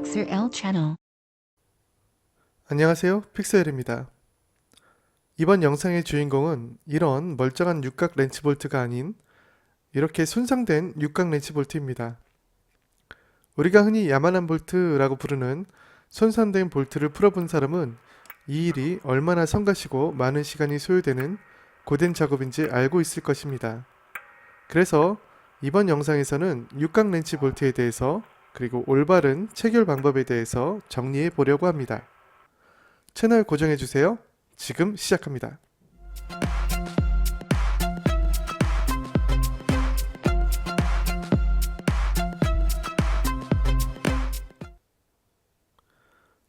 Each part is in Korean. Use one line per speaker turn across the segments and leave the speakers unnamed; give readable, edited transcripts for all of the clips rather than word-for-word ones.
Pixel Channel.
안녕하세요, 픽셀입니다. 이번 영상의 주인공은 이런 멀쩡한 육각 렌치 볼트가 아닌 이렇게 손상된 육각 렌치 볼트입니다. 우리가 흔히 야만한 볼트라고 부르는 손상된 볼트를 풀어본 사람은 이 일이 얼마나 성가시고 많은 시간이 소요되는 고된 작업인지 알고 있을 것입니다. 그래서 이번 영상에서는 육각 렌치 볼트에 대해서 그리고 올바른 체결 방법에 대해서 정리해 보려고 합니다. 채널 고정해주세요. 지금 시작합니다.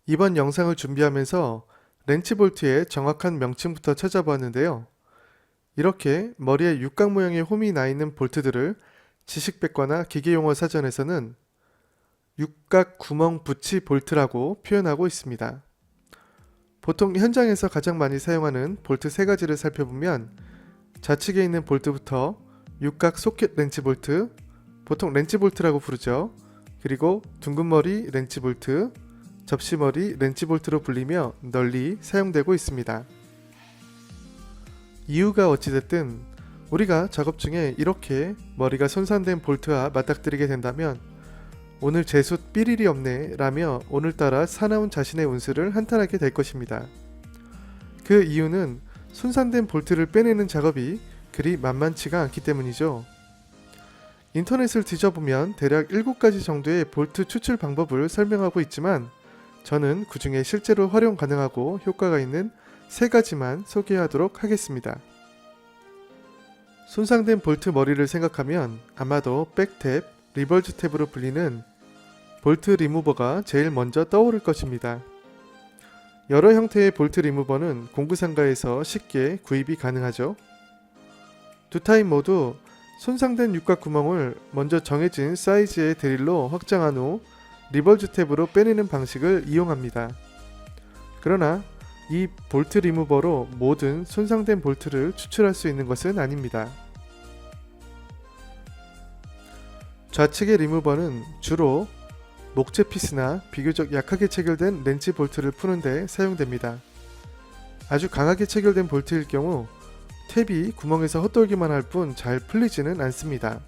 이번 영상을 준비하면서 렌치 볼트의 정확한 명칭부터 찾아보았는데요. 이렇게 머리에 육각 모양의 홈이 나 있는 볼트들을 지식백과나 기계용어 사전에서는 육각 구멍 붙이 볼트라고 표현하고 있습니다. 보통 현장에서 가장 많이 사용하는 볼트 세 가지를 살펴보면 좌측에 있는 볼트부터 육각 소켓 렌치 볼트, 보통 렌치 볼트라고 부르죠. 그리고 둥근머리 렌치 볼트, 접시머리 렌치 볼트로 불리며 널리 사용되고 있습니다. 이유가 어찌됐든 우리가 작업 중에 이렇게 머리가 손상된 볼트와 맞닥뜨리게 된다면 오늘 재수 삐리리 없네 라며 오늘따라 사나운 자신의 운수를 한탄하게 될 것입니다. 그 이유는 손상된 볼트를 빼내는 작업이 그리 만만치가 않기 때문이죠. 인터넷을 뒤져보면 대략 7가지 정도의 볼트 추출 방법을 설명하고 있지만 저는 그 중에 실제로 활용 가능하고 효과가 있는 3가지만 소개하도록 하겠습니다. 손상된 볼트 머리를 생각하면 아마도 백탭, 리벌즈 탭으로 불리는 볼트 리무버가 제일 먼저 떠오를 것입니다. 여러 형태의 볼트 리무버는 공구상가에서 쉽게 구입이 가능하죠. 두 타입 모두 손상된 육각 구멍을 먼저 정해진 사이즈의 드릴로 확장한 후 리벌즈 탭으로 빼내는 방식을 이용합니다. 그러나 이 볼트 리무버로 모든 손상된 볼트를 추출할 수 있는 것은 아닙니다. 좌측의 리무버는 주로 목재 피스나 비교적 약하게 체결된 렌치 볼트를 푸는데 사용됩니다. 아주 강하게 체결된 볼트일 경우 탭이 구멍에서 헛돌기만 할 뿐 잘 풀리지는 않습니다.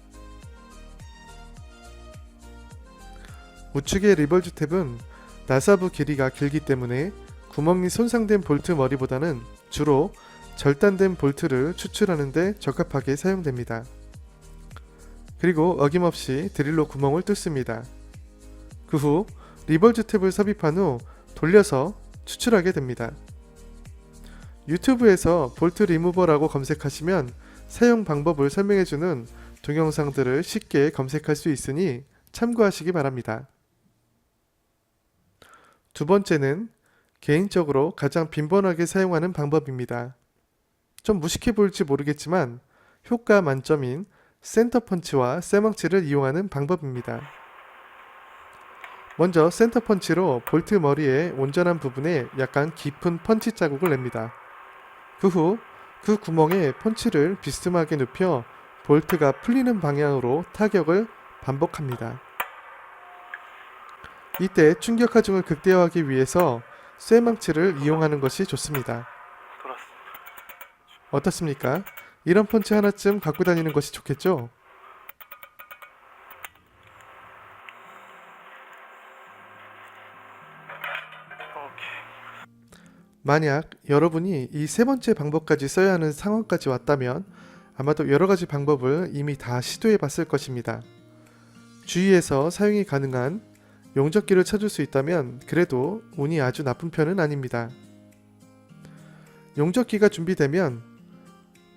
우측의 리벌즈 탭은 나사부 길이가 길기 때문에 구멍이 손상된 볼트 머리보다는 주로 절단된 볼트를 추출하는 데 적합하게 사용됩니다. 그리고 어김없이 드릴로 구멍을 뚫습니다. 그 후 리벌즈 탭을 삽입한 후 돌려서 추출하게 됩니다. 유튜브에서 볼트 리무버라고 검색하시면 사용 방법을 설명해주는 동영상들을 쉽게 검색할 수 있으니 참고하시기 바랍니다. 두 번째는 개인적으로 가장 빈번하게 사용하는 방법입니다. 좀 무식해 보일지 모르겠지만 효과 만점인 센터 펀치와 쇠망치를 이용하는 방법입니다. 먼저 센터 펀치로 볼트 머리의 온전한 부분에 약간 깊은 펀치 자국을 냅니다. 그 후 그 구멍에 펀치를 비스듬하게 눕혀 볼트가 풀리는 방향으로 타격을 반복합니다. 이때 충격 하중을 극대화하기 위해서 쇠망치를 이용하는 것이 좋습니다. 어떻습니까? 이런 펀치 하나쯤 갖고 다니는 것이 좋겠죠? 만약 여러분이 이 세 번째 방법까지 써야 하는 상황까지 왔다면 아마도 여러가지 방법을 이미 다 시도해 봤을 것입니다. 주위에서 사용이 가능한 용접기를 찾을 수 있다면 그래도 운이 아주 나쁜 편은 아닙니다. 용접기가 준비되면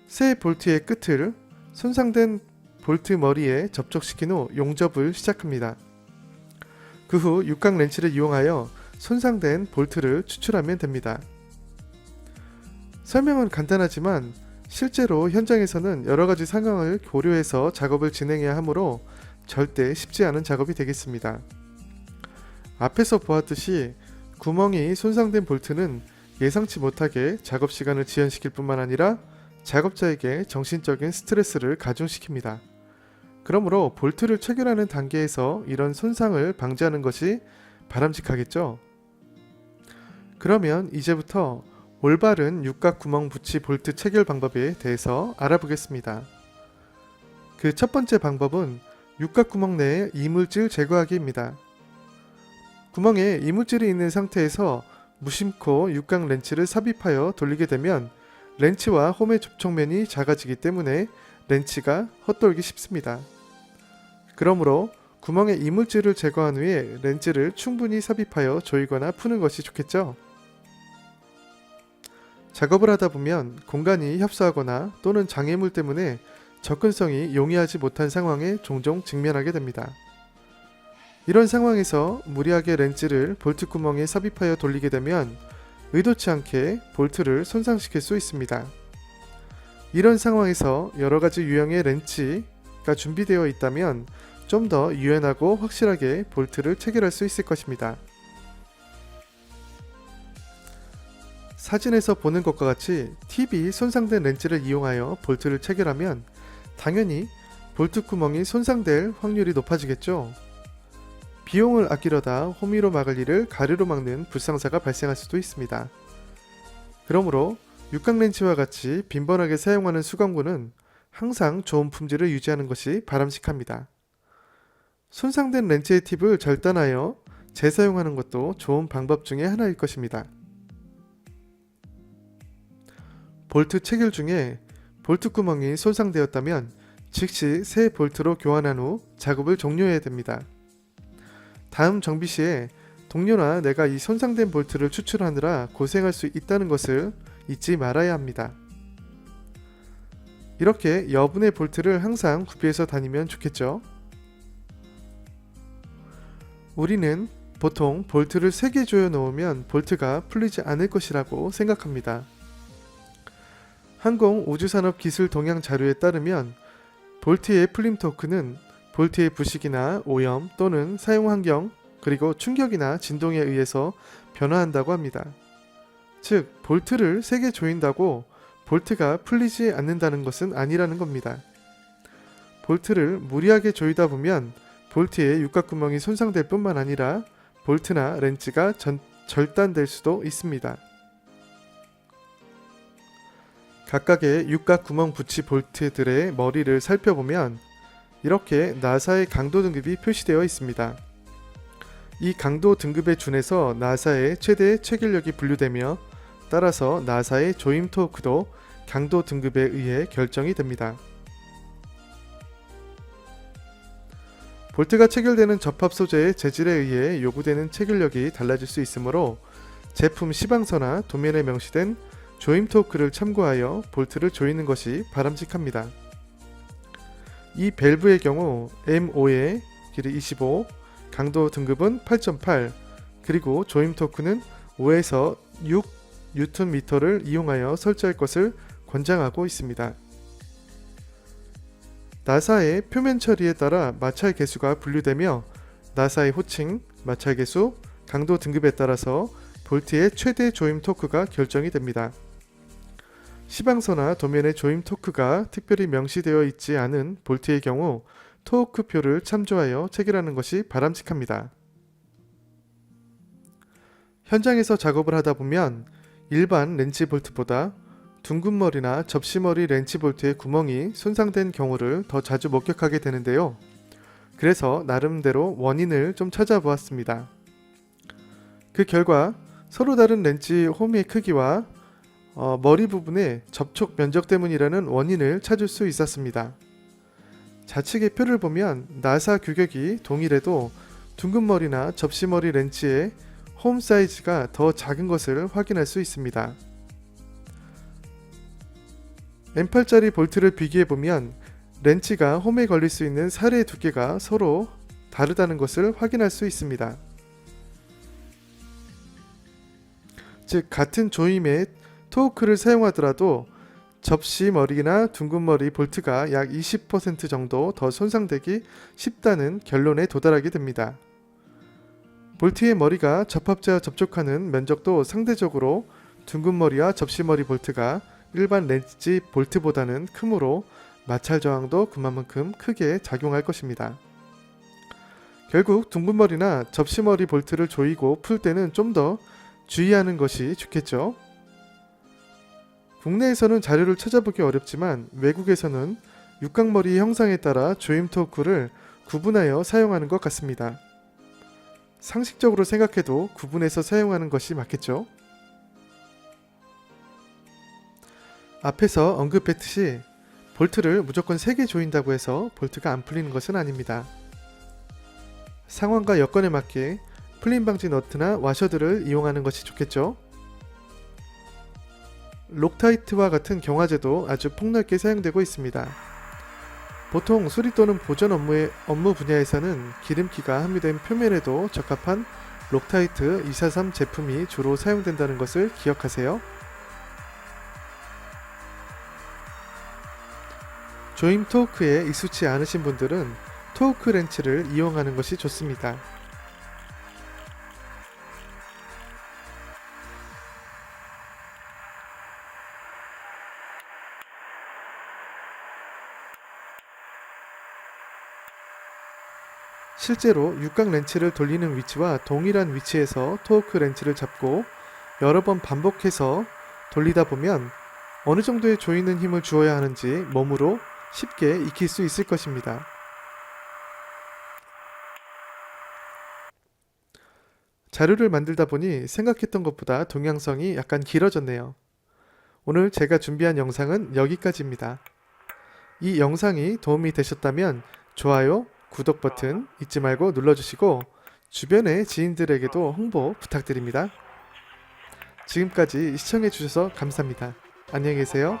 새 볼트의 끝을 손상된 볼트 머리에 접촉시킨 후 용접을 시작합니다. 그 후 육각 렌치를 이용하여 손상된 볼트를 추출하면 됩니다. 설명은 간단하지만 실제로 현장에서는 여러가지 상황을 고려해서 작업을 진행해야 하므로 절대 쉽지 않은 작업이 되겠습니다. 앞에서 보았듯이 구멍이 손상된 볼트는 예상치 못하게 작업 시간을 지연시킬 뿐만 아니라 작업자에게 정신적인 스트레스를 가중시킵니다. 그러므로 볼트를 체결하는 단계에서 이런 손상을 방지하는 것이 바람직하겠죠? 그러면 이제부터 올바른 육각 구멍 붙이 볼트 체결 방법에 대해서 알아보겠습니다. 그 첫 번째 방법은 육각 구멍 내에 이물질 제거하기입니다. 구멍에 이물질이 있는 상태에서 무심코 육각 렌치를 삽입하여 돌리게 되면 렌치와 홈의 접촉면이 작아지기 때문에 렌치가 헛돌기 쉽습니다. 그러므로 구멍에 이물질을 제거한 후에 렌치를 충분히 삽입하여 조이거나 푸는 것이 좋겠죠. 작업을 하다 보면 공간이 협소하거나 또는 장애물 때문에 접근성이 용이하지 못한 상황에 종종 직면하게 됩니다. 이런 상황에서 무리하게 렌치를 볼트 구멍에 삽입하여 돌리게 되면 의도치 않게 볼트를 손상시킬 수 있습니다. 이런 상황에서 여러가지 유형의 렌치가 준비되어 있다면 좀 더 유연하고 확실하게 볼트를 체결할 수 있을 것입니다. 사진에서 보는 것과 같이 팁이 손상된 렌치를 이용하여 볼트를 체결하면 당연히 볼트 구멍이 손상될 확률이 높아지겠죠. 비용을 아끼려다 호미로 막을 일을 가위로 막는 불상사가 발생할 수도 있습니다. 그러므로 육각 렌치와 같이 빈번하게 사용하는 수강구는 항상 좋은 품질을 유지하는 것이 바람직합니다. 손상된 렌치의 팁을 절단하여 재사용하는 것도 좋은 방법 중에 하나일 것입니다. 볼트 체결 중에 볼트 구멍이 손상되었다면 즉시 새 볼트로 교환한 후 작업을 종료해야 됩니다. 다음 정비 시에 동료나 내가 이 손상된 볼트를 추출하느라 고생할 수 있다는 것을 잊지 말아야 합니다. 이렇게 여분의 볼트를 항상 구비해서 다니면 좋겠죠. 우리는 보통 볼트를 3개 조여 놓으면 볼트가 풀리지 않을 것이라고 생각합니다. 항공우주산업기술 동향 자료에 따르면 볼트의 풀림 토크는 볼트의 부식이나 오염 또는 사용 환경 그리고 충격이나 진동에 의해서 변화한다고 합니다. 즉, 볼트를 3개 조인다고 볼트가 풀리지 않는다는 것은 아니라는 겁니다. 볼트를 무리하게 조이다 보면 볼트의 육각구멍이 손상될 뿐만 아니라 볼트나 렌치가 절단될 수도 있습니다. 각각의 육각구멍 붙이 볼트들의 머리를 살펴보면 이렇게 나사의 강도 등급이 표시되어 있습니다. 이 강도 등급에 준해서 나사의 최대 체결력이 분류되며 따라서 나사의 조임 토크도 강도 등급에 의해 결정이 됩니다. 볼트가 체결되는 접합 소재의 재질에 의해 요구되는 체결력이 달라질 수 있으므로 제품 시방서나 도면에 명시된 조임 토크를 참고하여 볼트를 조이는 것이 바람직합니다. 이 밸브의 경우 M5의 길이 25, 강도 등급은 8.8, 그리고 조임 토크는 5에서 6 Nm를 이용하여 설치할 것을 권장하고 있습니다. 나사의 표면 처리에 따라 마찰 개수가 분류되며 나사의 호칭, 마찰 개수, 강도 등급에 따라서 볼트의 최대 조임 토크가 결정이 됩니다. 시방서나 도면의 조임 토크가 특별히 명시되어 있지 않은 볼트의 경우 토크표를 참조하여 체결하는 것이 바람직합니다. 현장에서 작업을 하다 보면 일반 렌치 볼트보다 둥근머리나 접시머리 렌치 볼트의 구멍이 손상된 경우를 더 자주 목격하게 되는데요. 그래서 나름대로 원인을 좀 찾아보았습니다. 그 결과 서로 다른 렌치 홈의 크기와 머리 부분의 접촉 면적 때문이라는 원인을 찾을 수 있었습니다. 좌측의 표를 보면 나사 규격이 동일해도 둥근머리나 접시머리 렌치의 홈 사이즈가 더 작은 것을 확인할 수 있습니다. M8짜리 볼트를 비교해보면 렌치가 홈에 걸릴 수 있는 살의 두께가 서로 다르다는 것을 확인할 수 있습니다. 즉, 같은 조임의 토크를 사용하더라도 접시머리나 둥근머리 볼트가 약 20% 정도 더 손상되기 쉽다는 결론에 도달하게 됩니다. 볼트의 머리가 접합자와 접촉하는 면적도 상대적으로 둥근머리와 접시머리 볼트가 일반 렌치 볼트보다는 크므로 마찰 저항도 그만큼 크게 작용할 것입니다. 결국 둥근머리나 접시머리 볼트를 조이고 풀 때는 좀 더 주의하는 것이 좋겠죠. 국내에서는 자료를 찾아보기 어렵지만 외국에서는 육각머리 형상에 따라 조임 토크를 구분하여 사용하는 것 같습니다. 상식적으로 생각해도 구분해서 사용하는 것이 맞겠죠. 앞에서 언급했듯이 볼트를 무조건 3개 조인다고 해서 볼트가 안 풀리는 것은 아닙니다. 상황과 여건에 맞게 풀림 방지 너트나 와셔들을 이용하는 것이 좋겠죠. 록타이트와 같은 경화제도 아주 폭넓게 사용되고 있습니다. 보통 수리 또는 보존 업무 분야에서는 기름기가 함유된 표면에도 적합한 록타이트 243 제품이 주로 사용된다는 것을 기억하세요. 조임 토크에 익숙치 않으신 분들은 토크 렌치를 이용하는 것이 좋습니다. 실제로 육각 렌치를 돌리는 위치와 동일한 위치에서 토크 렌치를 잡고 여러 번 반복해서 돌리다 보면 어느 정도의 조이는 힘을 주어야 하는지 몸으로 쉽게 익힐 수 있을 것입니다. 자료를 만들다 보니 생각했던 것보다 동영상이 약간 길어졌네요. 오늘 제가 준비한 영상은 여기까지입니다. 이 영상이 도움이 되셨다면 좋아요, 구독 버튼 잊지 말고 눌러주시고 주변의 지인들에게도 홍보 부탁드립니다. 지금까지 시청해주셔서 감사합니다. 안녕히 계세요.